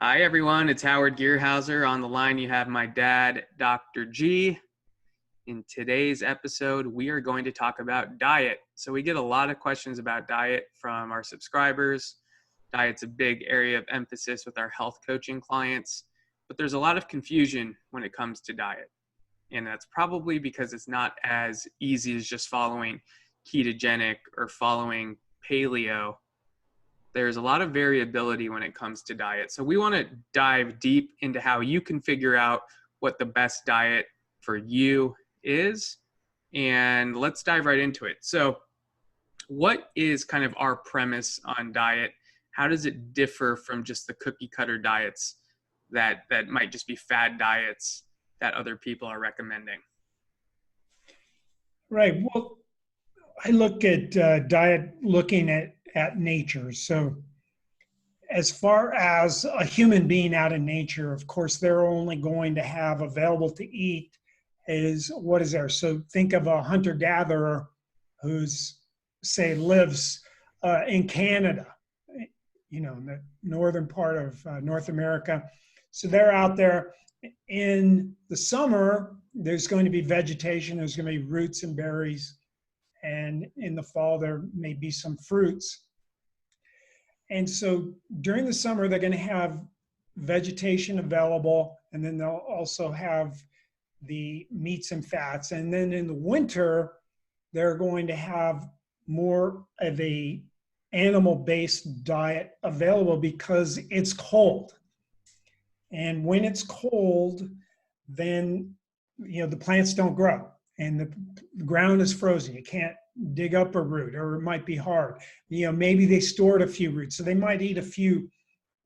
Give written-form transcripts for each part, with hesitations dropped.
Hi, everyone. It's Howard Gearhauser. On the line, you have my dad, Dr. G. In today's episode, we are going to talk about diet. So we get a lot of questions about diet from our subscribers. Diet's a big area of emphasis with our health coaching clients, but there's a lot of confusion when it comes to diet. And that's probably because it's not as easy as just following ketogenic or following paleo. There's a lot of variability when it comes to diet. So we want to dive deep into how you can figure out what the best diet for you is. And let's dive right into it. So what is kind of our premise on diet? How does it differ from just the cookie cutter diets that might just be fad diets that other people are recommending? Right. Well, I look at diet looking at nature. So as far as a human being out in nature, of course, they're only going to have available to eat is what is there. So think of a hunter-gatherer who's, say, lives in Canada, in the northern part of North America. So they're out there in the summer. There's going to be vegetation. There's going to be roots and berries. And in the fall, there may be some fruits. And so during the summer, they're going to have vegetation available, and then they'll also have the meats and fats. And then in the winter, they're going to have more of a animal-based diet available because it's cold. And when it's cold, then the plants don't grow and the ground is frozen. You can't dig up a root, or it might be hard. Maybe they stored a few roots, so they might eat a few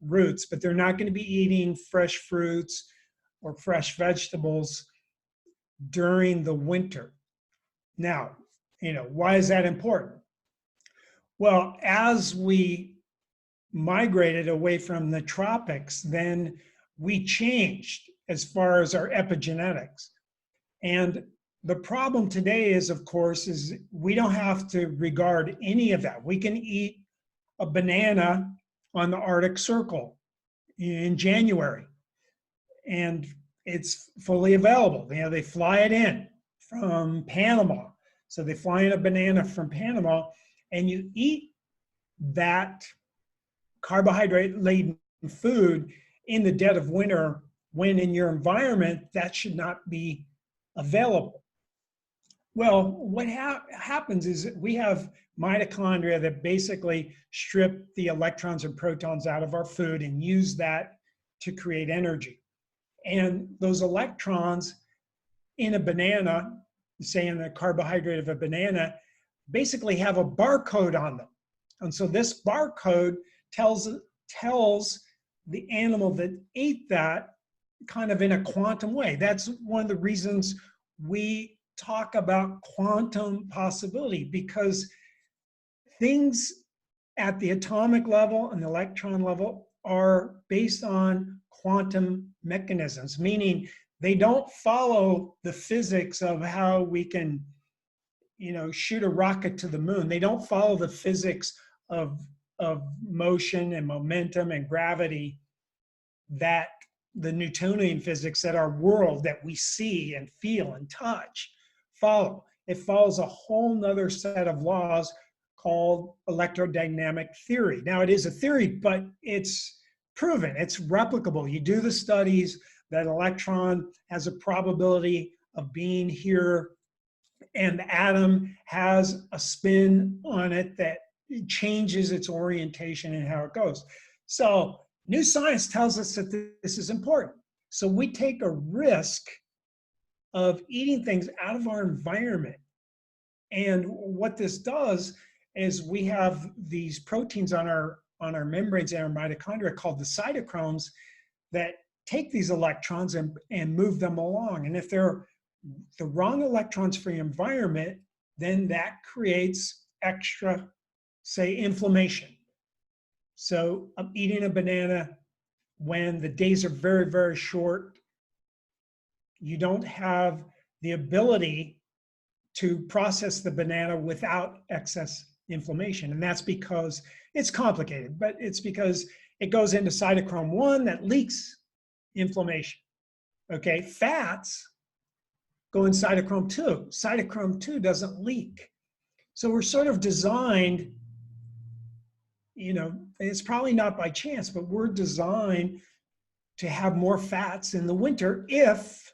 roots, but they're not going to be eating fresh fruits or fresh vegetables during the winter. Now, why is that important? Well, as we migrated away from the tropics, then we changed as far as our epigenetics. And the problem today is, of course, is we don't have to regard any of that. We can eat a banana on the Arctic Circle in January, and it's fully available. They fly it in from Panama. So they fly in a banana from Panama, and you eat that carbohydrate-laden food in the dead of winter, when in your environment that should not be available. Well, what happens is we have mitochondria that basically strip the electrons and protons out of our food and use that to create energy. And those electrons in a banana, say in the carbohydrate of a banana, basically have a barcode on them. And so this barcode tells the animal that ate that kind of in a quantum way. That's one of the reasons we talk about quantum possibility, because things at the atomic level and the electron level are based on quantum mechanisms, meaning they don't follow the physics of how we can, shoot a rocket to the moon. They don't follow the physics of motion and momentum and gravity that the Newtonian physics that our world that we see and feel and touch follow. It follows a whole nother set of laws called electrodynamic theory. Now, it is a theory, but it's proven, it's replicable. You do the studies, that electron has a probability of being here, and the atom has a spin on it that changes its orientation and how it goes. So new science tells us that this is important. So we take a risk of eating things out of our environment. And what this does is we have these proteins on our membranes and our mitochondria called the cytochromes that take these electrons and move them along. And if they're the wrong electrons for your environment, then that creates extra, say, inflammation. So I'm eating a banana when the days are very, very short. You don't have the ability to process the banana without excess inflammation. And that's because it's complicated, but it's because it goes into cytochrome 1 that leaks inflammation. Okay, fats go in cytochrome 2. Cytochrome 2 doesn't leak. So we're sort of designed, it's probably not by chance, but we're designed to have more fats in the winter if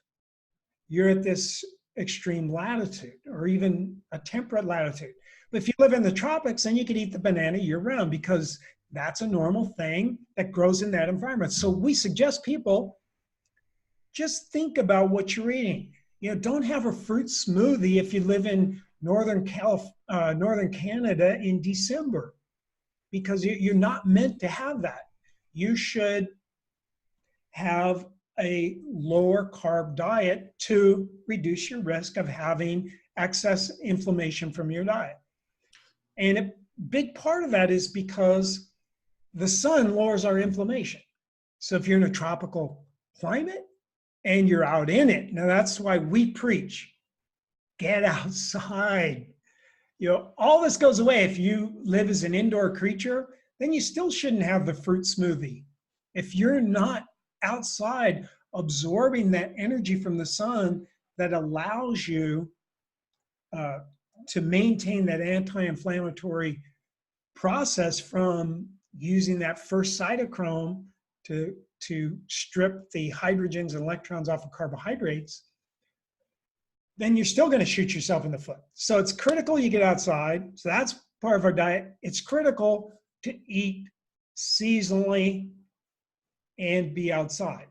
you're at this extreme latitude or even a temperate latitude. But if you live in the tropics, then you could eat the banana year round because that's a normal thing that grows in that environment. So we suggest people just think about what you're eating. Don't have a fruit smoothie if you live in northern Canada in December, because you're not meant to have that. You should have a lower carb diet to reduce your risk of having excess inflammation from your diet. And a big part of that is because the sun lowers our inflammation. So if you're in a tropical climate and you're out in it, now that's why we preach, get outside. All this goes away if you live as an indoor creature, then you still shouldn't have the fruit smoothie. If you're not outside absorbing that energy from the sun that allows you to maintain that anti-inflammatory process from using that first cytochrome to strip the hydrogens and electrons off of carbohydrates, then you're still going to shoot yourself in the foot. So it's critical you get outside. So that's part of our diet. It's critical to eat seasonally and be outside.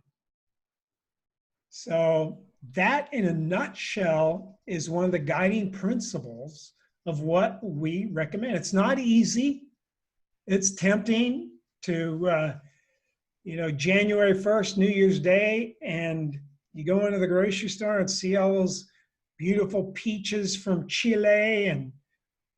So that, in a nutshell, is one of the guiding principles of what we recommend. It's not easy. It's tempting to, January 1st, New Year's Day, and you go into the grocery store and see all those beautiful peaches from Chile and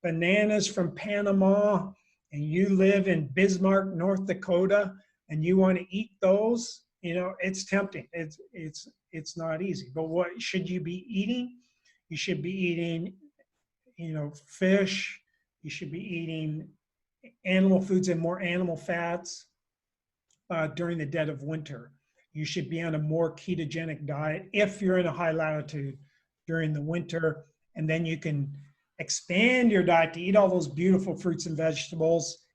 bananas from Panama, and you live in Bismarck, North Dakota, and you want to eat those, it's tempting. It's not easy. But what should you be eating? You should be eating, fish. You should be eating animal foods and more animal fats during the dead of winter. You should be on a more ketogenic diet if you're in a high latitude during the winter, and then you can expand your diet to eat all those beautiful fruits and vegetables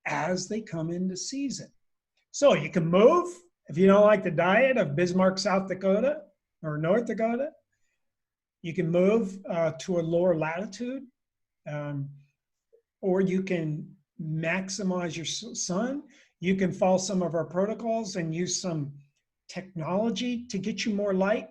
as they come into season. So you can move if you don't like the diet of Bismarck, South Dakota or North Dakota. You can move to a lower latitude, or you can maximize your sun. You can follow some of our protocols and use some technology to get you more light.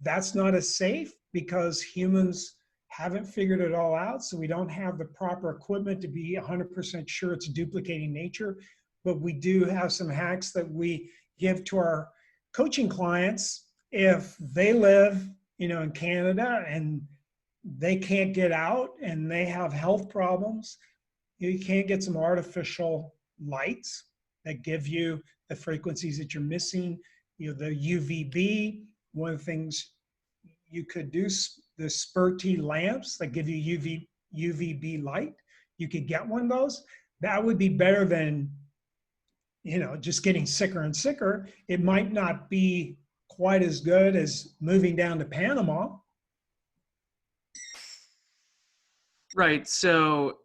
That's not as safe because humans haven't figured it all out. So we don't have the proper equipment to be 100% sure it's duplicating nature. But we do have some hacks that we give to our coaching clients if they live, in Canada and they can't get out and they have health problems. You can't get some artificial lights that give you the frequencies that you're missing. The UVB, one of the things you could do, the Spurti lamps that give you UVB light. You could get one of those. That would be better than, just getting sicker and sicker. It might not be quite as good as moving down to Panama. Right. So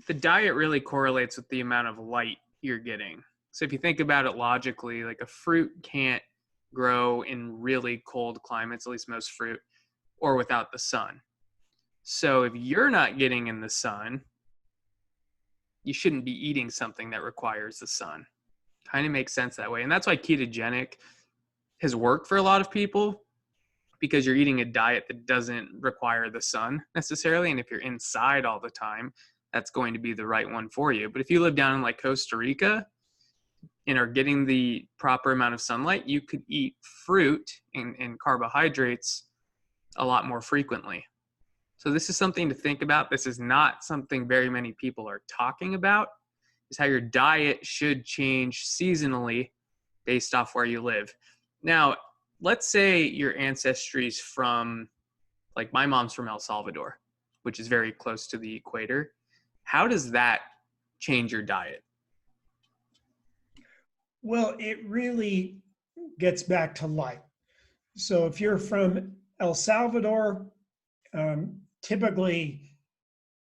the diet really correlates with the amount of light you're getting. So if you think about it logically, like a fruit can't grow in really cold climates, at least most fruit, or without the sun. So if you're not getting in the sun, you shouldn't be eating something that requires the sun. Kind of makes sense that way. And that's why ketogenic has worked for a lot of people, because you're eating a diet that doesn't require the sun necessarily. And if you're inside all the time, that's going to be the right one for you. But if you live down in like Costa Rica and are getting the proper amount of sunlight, you could eat fruit and carbohydrates a lot more frequently. So this is something to think about. This is not something very many people are talking about, is how your diet should change seasonally based off where you live. Now, let's say your ancestry's from, like my mom's from El Salvador, which is very close to the equator. How does that change your diet? Well, it really gets back to light. So if you're from El Salvador, typically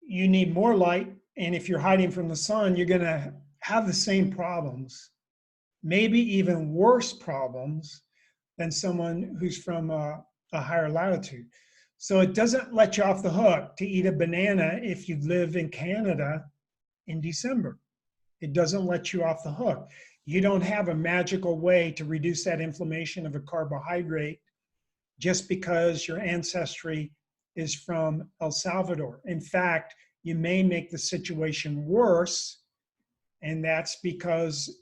you need more light. And if you're hiding from the sun, you're going to have the same problems, maybe even worse problems than someone who's from a higher latitude. So it doesn't let you off the hook to eat a banana if you live in Canada in December. It doesn't let you off the hook. You don't have a magical way to reduce that inflammation of a carbohydrate just because your ancestry is from El Salvador. In fact, you may make the situation worse, and that's because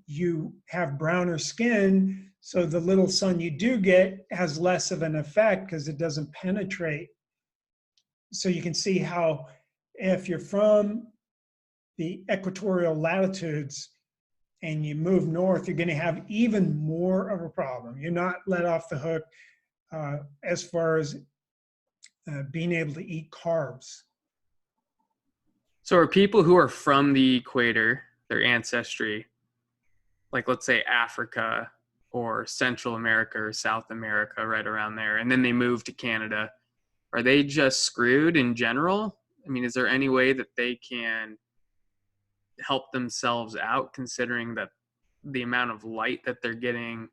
you have browner skin, so the little sun you do get has less of an effect because it doesn't penetrate. So you can see how if you're from the equatorial latitudes and you move north, you're going to have even more of a problem. You're not let off the hook as far as being able to eat carbs. So are people who are from the equator, their ancestry, like let's say Africa or Central America or South America, right around there, and then they move to Canada, are they just screwed in general? I mean, is there any way that they can help themselves out considering that the amount of light that they're getting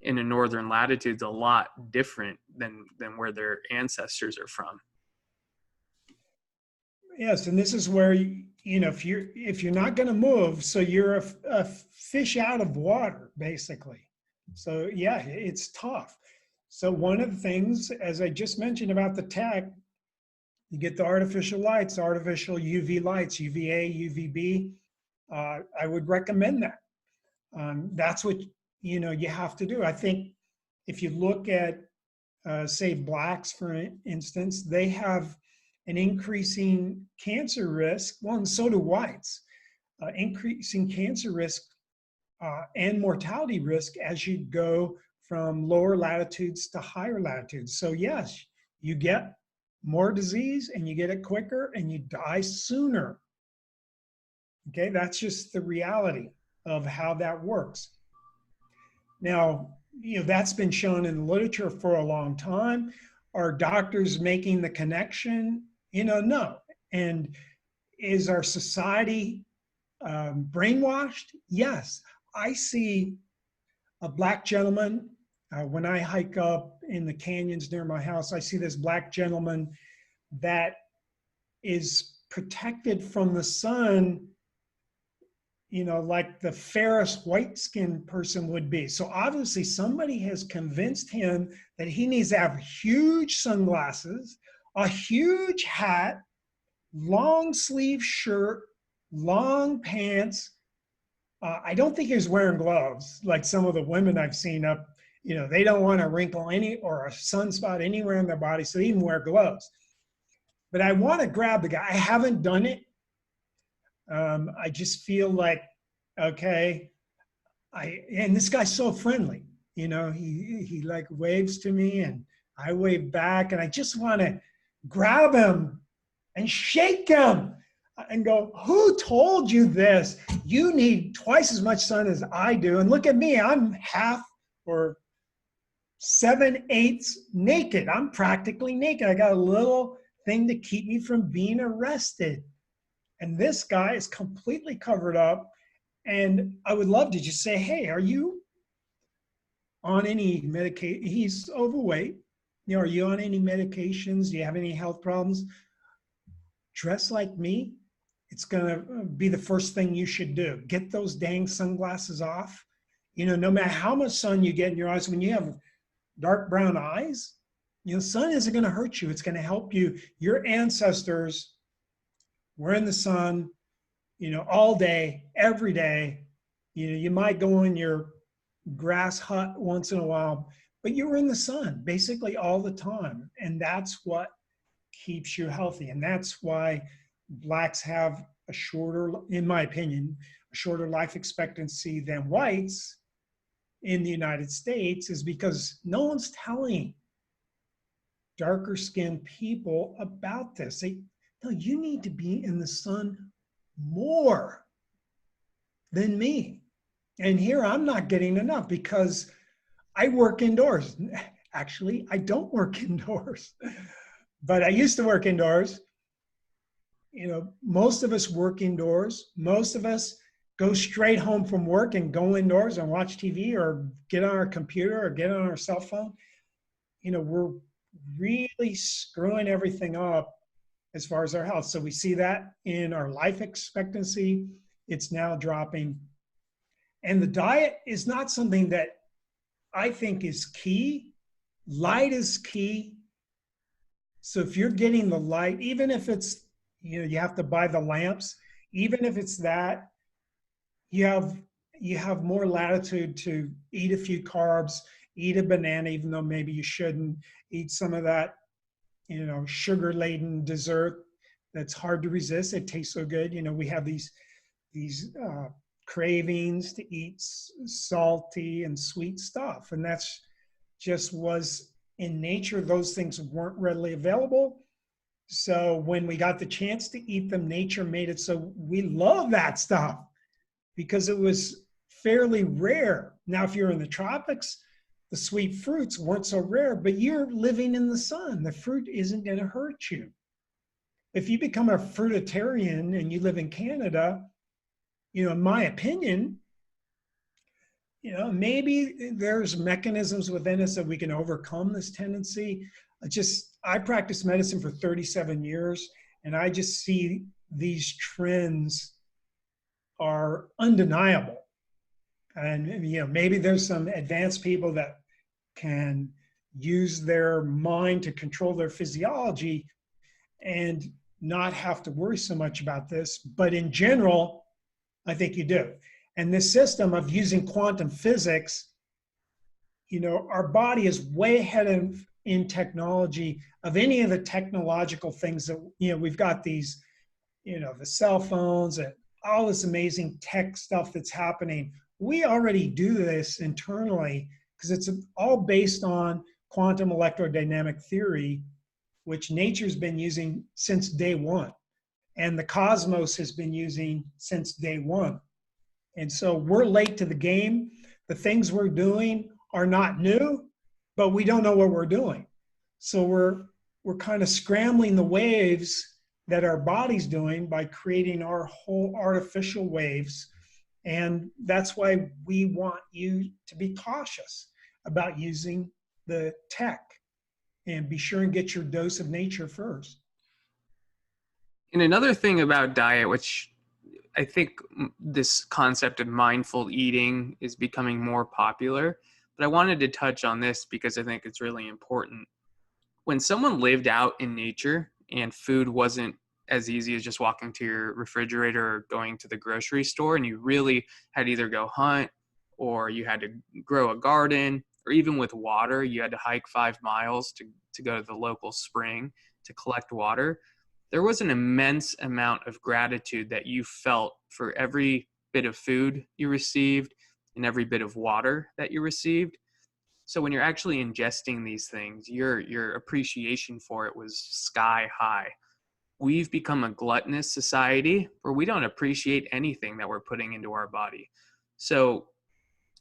in a northern latitude is a lot different than where their ancestors are from? Yes, and this is where if you're not going to move, so you're a fish out of water, basically. So yeah, it's tough. So one of the things, as I just mentioned about the tech, you get the artificial lights, artificial UV lights, UVA, UVB. I would recommend that. That's what you have to do. I think if you look at say blacks, for instance, they have an increasing cancer risk. Well, and so do whites. Increasing cancer risk and mortality risk as you go from lower latitudes to higher latitudes. So yes, you get more disease and you get it quicker and you die sooner. Okay, that's just the reality of how that works. Now, that's been shown in the literature for a long time. Are doctors making the connection? No. And is our society brainwashed? Yes. I see a black gentleman when I hike up in the canyons near my house. I see this black gentleman that is protected from the sun, like the fairest white skinned person would be. So obviously somebody has convinced him that he needs to have huge sunglasses, a huge hat, long sleeve shirt, long pants. I don't think he was wearing gloves like some of the women I've seen up. They don't want a wrinkle or a sunspot anywhere on their body, so they even wear gloves. But I want to grab the guy. I haven't done it. I just feel like, okay, and this guy's so friendly. He like waves to me and I wave back, and I just want to grab him and shake him and go, who told you this? You need twice as much sun as I do. And look at me, I'm half or 7/8 naked. I'm practically naked. I got a little thing to keep me from being arrested. And this guy is completely covered up. And I would love to just say, hey, are you on any medication? He's overweight. Are you on any medications? Do you have any health problems? Dress like me. It's going to be the first thing you should do. Get those dang sunglasses off. No matter how much sun you get in your eyes, when you have dark brown eyes, sun isn't going to hurt you. It's going to help you. Your ancestors were in the sun, all day, every day. You might go in your grass hut once in a while, but you were in the sun basically all the time. And that's what keeps you healthy. And that's why blacks have a shorter, in my opinion, a shorter life expectancy than whites in the United States, is because no one's telling darker skinned people about this. No, you need to be in the sun more than me. And here I'm not getting enough because I work indoors. Actually, I don't work indoors, but I used to work indoors. Most of us work indoors. Most of us go straight home from work and go indoors and watch TV or get on our computer or get on our cell phone. We're really screwing everything up as far as our health. So we see that in our life expectancy. It's now dropping. And the diet is not something that I think is key. Light is key. So if you're getting the light, even if it's, you have to buy the lamps, even if it's that, you have more latitude to eat a few carbs, eat a banana, even though maybe you shouldn't, eat some of that, sugar-laden dessert that's hard to resist. It tastes so good. We have these cravings to eat salty and sweet stuff, and that's just was in nature. Those things weren't readily available. So when we got the chance to eat them, nature made it so we love that stuff because it was fairly rare. Now, if you're in the tropics, the sweet fruits weren't so rare, but you're living in the sun. The fruit isn't going to hurt you. If you become a fruitarian and you live in Canada, in my opinion, maybe there's mechanisms within us that we can overcome this tendency. I practiced medicine for 37 years, and I just see these trends are undeniable. And maybe there's some advanced people that can use their mind to control their physiology and not have to worry so much about this. But in general, I think you do. And this system of using quantum physics, our body is way ahead in technology of any of the technological things that, we've got these, the cell phones and all this amazing tech stuff that's happening. We already do this internally because it's all based on quantum electrodynamic theory, which nature's been using since day one. And the cosmos has been using since day one. And so we're late to the game. The things we're doing are not new, but we don't know what we're doing. So we're kind of scrambling the waves that our body's doing by creating our whole artificial waves. And that's why we want you to be cautious about using the tech and be sure and get your dose of nature first. And another thing about diet, which I think this concept of mindful eating is becoming more popular, but I wanted to touch on this because I think it's really important. When someone lived out in nature and food wasn't as easy as just walking to your refrigerator or going to the grocery store, and you really had to either go hunt or you had to grow a garden, or even with water, you had to hike 5 miles to go to the local spring to collect water. There was an immense amount of gratitude that you felt for every bit of food you received and every bit of water that you received. So when you're actually ingesting these things, your appreciation for it was sky high. We've become a gluttonous society where we don't appreciate anything that we're putting into our body. So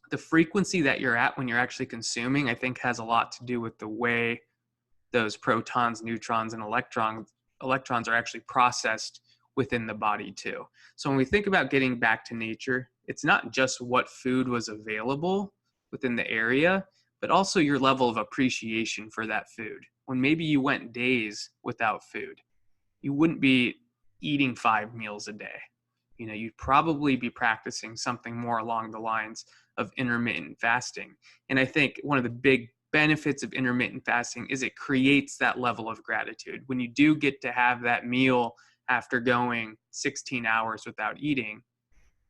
the frequency that you're at when you're actually consuming, I think, has a lot to do with the way those protons, neutrons, and electrons are actually processed within the body too. So when we think about getting back to nature, it's not just what food was available within the area, but also your level of appreciation for that food. When maybe you went days without food, you wouldn't be eating 5 meals a day. You'd probably be practicing something more along the lines of intermittent fasting. And I think one of the big benefits of intermittent fasting is it creates that level of gratitude. When you do get to have that meal after going 16 hours without eating,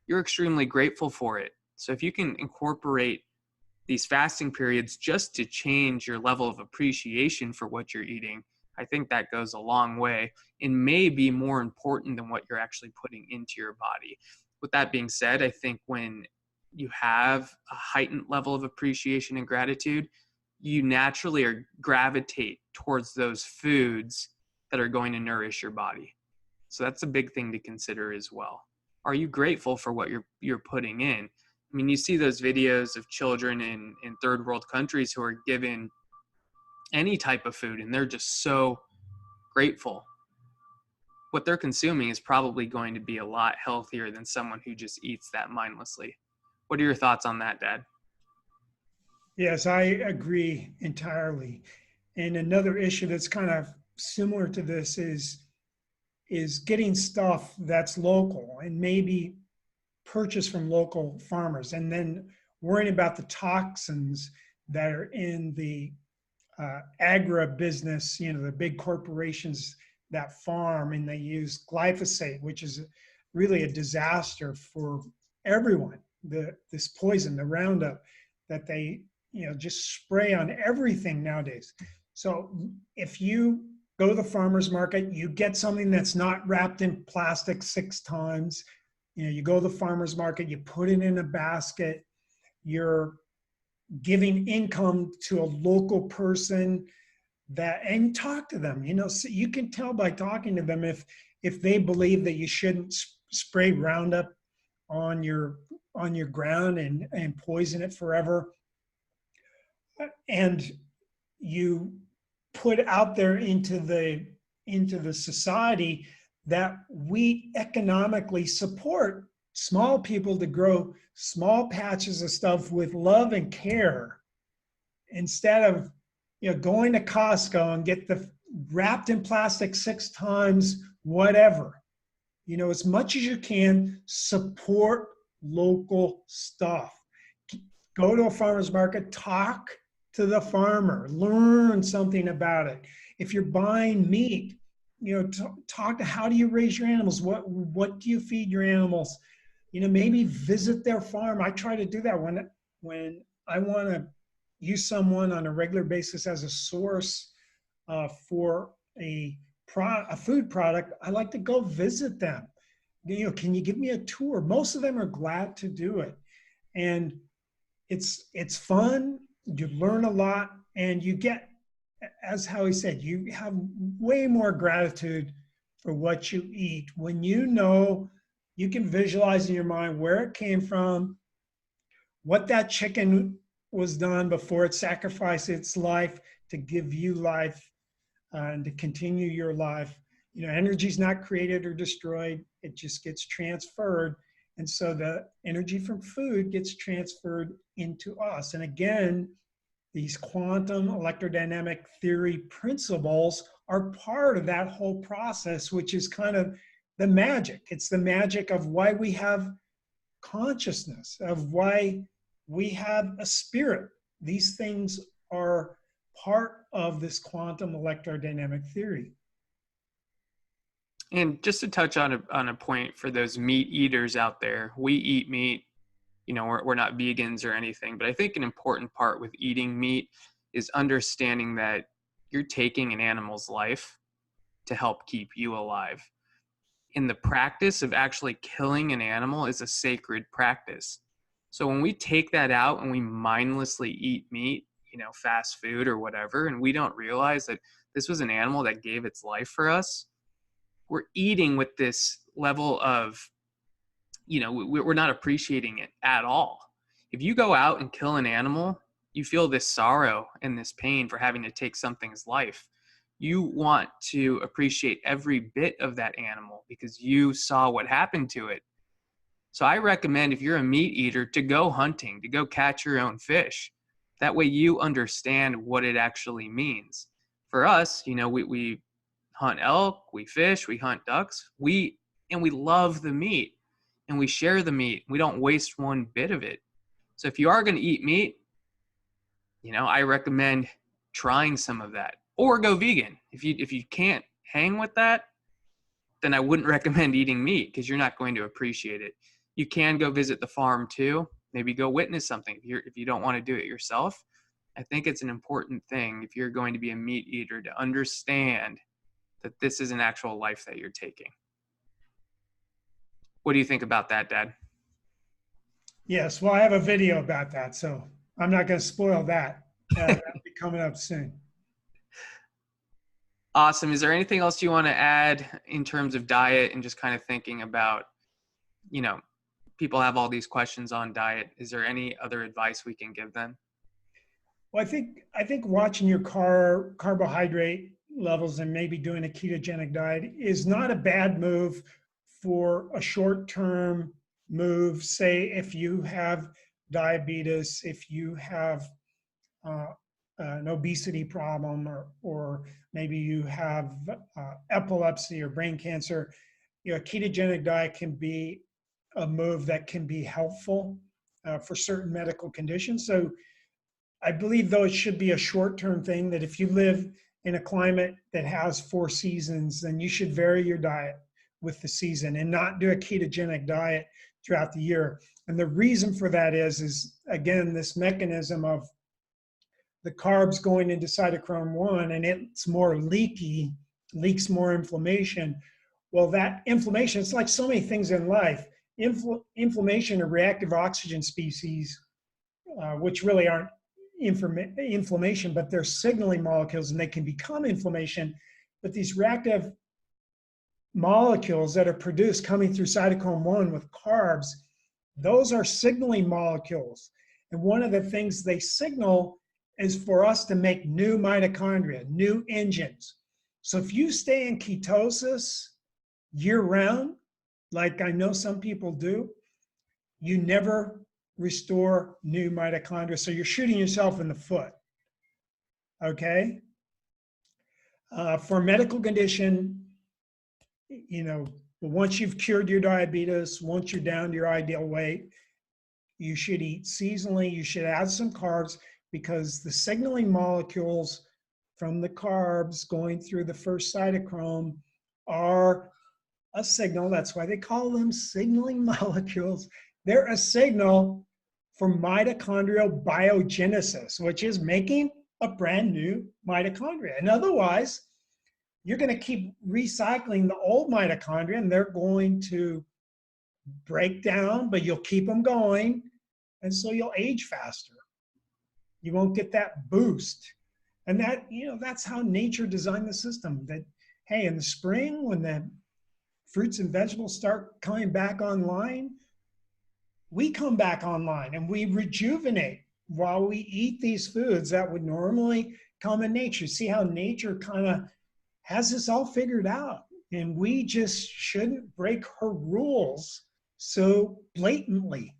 you're extremely grateful for it. So if you can incorporate these fasting periods just to change your level of appreciation for what you're eating, I think that goes a long way and may be more important than what you're actually putting into your body. With that being said, I think when you have a heightened level of appreciation and gratitude, you naturally gravitate towards those foods that are going to nourish your body. So that's a big thing to consider as well. Are you grateful for what you're putting in? I mean, you see those videos of children in third world countries who are given any type of food and they're just so grateful. What they're consuming is probably going to be a lot healthier than someone who just eats that mindlessly. What are your thoughts on that, Dad? Yes, I agree entirely. And another issue that's kind of similar to this is getting stuff that's local and maybe purchased from local farmers, and then worrying about the toxins that are in the agribusiness, the big corporations that farm, and they use glyphosate, which is really a disaster for everyone. This poison, the Roundup, that they just spray on everything nowadays. So if you go to the farmer's market, you get something that's not wrapped in plastic 6 times. You go to the farmer's market, you put it in a basket, you're giving income to a local person, and talk to them. So you can tell by talking to them if they believe that you shouldn't spray Roundup on your ground and poison it forever. And you put out there into the society that we economically support small people to grow small patches of stuff with love and care, instead of going to Costco and get the wrapped in plastic 6 times, whatever. As much as you can, support local stuff. Go to a farmer's market, talk to the farmer, learn something about it. If you're buying meat, talk to, how do you raise your animals? What do you feed your animals? Maybe visit their farm. I try to do that when I want to use someone on a regular basis as a source for a food product. I like to go visit them. Can you give me a tour? Most of them are glad to do it, and it's fun. You learn a lot, and you get, as Howie said, you have way more gratitude for what you eat when you can visualize in your mind where it came from, what that chicken was done before it sacrificed its life to give you life and to continue your life. Energy is not created or destroyed. It just gets transferred. And so the energy from food gets transferred into us. And again, these quantum electrodynamic theory principles are part of that whole process, which is kind of the magic. It's the magic of why we have consciousness, of why we have a spirit. These things are part of this quantum electrodynamic theory. And just to touch on a point for those meat eaters out there, we eat meat. We're not vegans or anything, but I think an important part with eating meat is understanding that you're taking an animal's life to help keep you alive. In the practice of actually killing an animal is a sacred practice. So when we take that out and we mindlessly eat meat, fast food or whatever, and we don't realize that this was an animal that gave its life for us, we're eating with this level of, we're not appreciating it at all. If you go out and kill an animal, you feel this sorrow and this pain for having to take something's life. You want to appreciate every bit of that animal because you saw what happened to it. So I recommend, if you're a meat eater, to go hunting, to go catch your own fish. That way you understand what it actually means. For us, we hunt elk, we fish, we hunt ducks, we love the meat and we share the meat. We don't waste one bit of it. So if you are going to eat meat, I recommend trying some of that, or go vegan. If you can't hang with that, then I wouldn't recommend eating meat because you're not going to appreciate it. You can go visit the farm too. Maybe go witness something if you don't want to do it yourself. I think it's an important thing, if you're going to be a meat eater, to understand that this is an actual life that you're taking. What do you think about that, Dad? Yes, well, I have a video about that, so I'm not going to spoil that. That'll be coming up soon. Awesome. Is there anything else you want to add in terms of diet and just kind of thinking about, people have all these questions on diet. Is there any other advice we can give them? Well, I think watching your carbohydrate levels and maybe doing a ketogenic diet is not a bad move for a short-term move. Say if you have diabetes, if you have uh, an obesity problem, or maybe you have epilepsy or brain cancer, a ketogenic diet can be a move that can be helpful for certain medical conditions. So I believe, though, it should be a short-term thing, that if you live in a climate that has 4 seasons, then you should vary your diet with the season and not do a ketogenic diet throughout the year. And the reason for that is again, this mechanism of the carbs going into cytochrome 1, and it's more leaky, leaks more inflammation. Well, that inflammation, it's like so many things in life. Inflammation are reactive oxygen species, which really aren't inflammation, but they're signaling molecules, and they can become inflammation. But these reactive molecules that are produced coming through cytochrome 1 with carbs, those are signaling molecules. And one of the things they signal is for us to make new mitochondria, new engines. So if you stay in ketosis year round, like I know some people do, you never restore new mitochondria. So you're shooting yourself in the foot. Okay? For a medical condition, once you've cured your diabetes, once you're down to your ideal weight, you should eat seasonally. You should add some carbs, because the signaling molecules from the carbs going through the first cytochrome are a signal. That's why they call them signaling molecules. They're a signal for mitochondrial biogenesis, which is making a brand new mitochondria. And otherwise, you're going to keep recycling the old mitochondria, and they're going to break down, but you'll keep them going. And so you'll age faster. You won't get that boost. And that's how nature designed the system. That, hey, in the spring, when the fruits and vegetables start coming back online, we come back online and we rejuvenate while we eat these foods that would normally come in nature. See how nature kind of has this all figured out, and we just shouldn't break her rules so blatantly.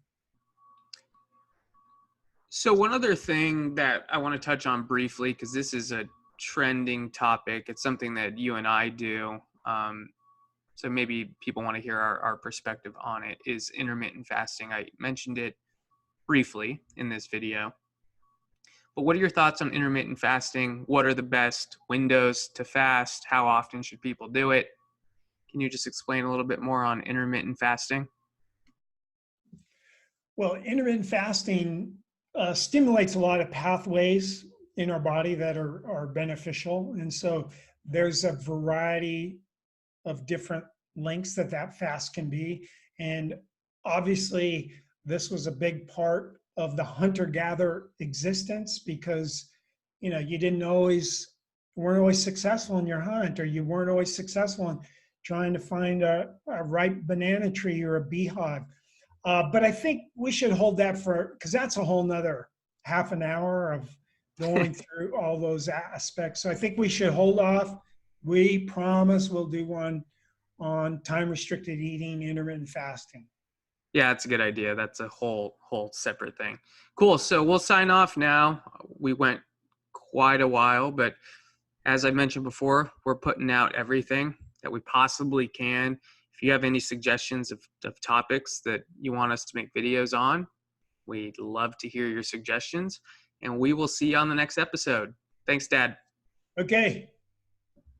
So one other thing that I want to touch on briefly, because this is a trending topic, it's something that you and I do, so maybe people want to hear our perspective on it, is intermittent fasting. I mentioned it briefly in this video. But what are your thoughts on intermittent fasting? What are the best windows to fast? How often should people do it? Can you just explain a little bit more on intermittent fasting? Well, intermittent fasting stimulates a lot of pathways in our body that are beneficial. And so there's a variety of different lengths that fast can be. And obviously, this was a big part of the hunter-gatherer existence, because you weren't always successful in your hunt, or you weren't always successful in trying to find a ripe banana tree or a beehive. But I think we should hold that because that's a whole nother half an hour of going through all those aspects. So I think we should hold off. We promise we'll do one on time-restricted eating, intermittent fasting. Yeah, that's a good idea. That's a whole separate thing. Cool. So we'll sign off now. We went quite a while, but as I mentioned before, we're putting out everything that we possibly can. If you have any suggestions of topics that you want us to make videos on, we'd love to hear your suggestions, and we will see you on the next episode. Thanks, Dad. Okay.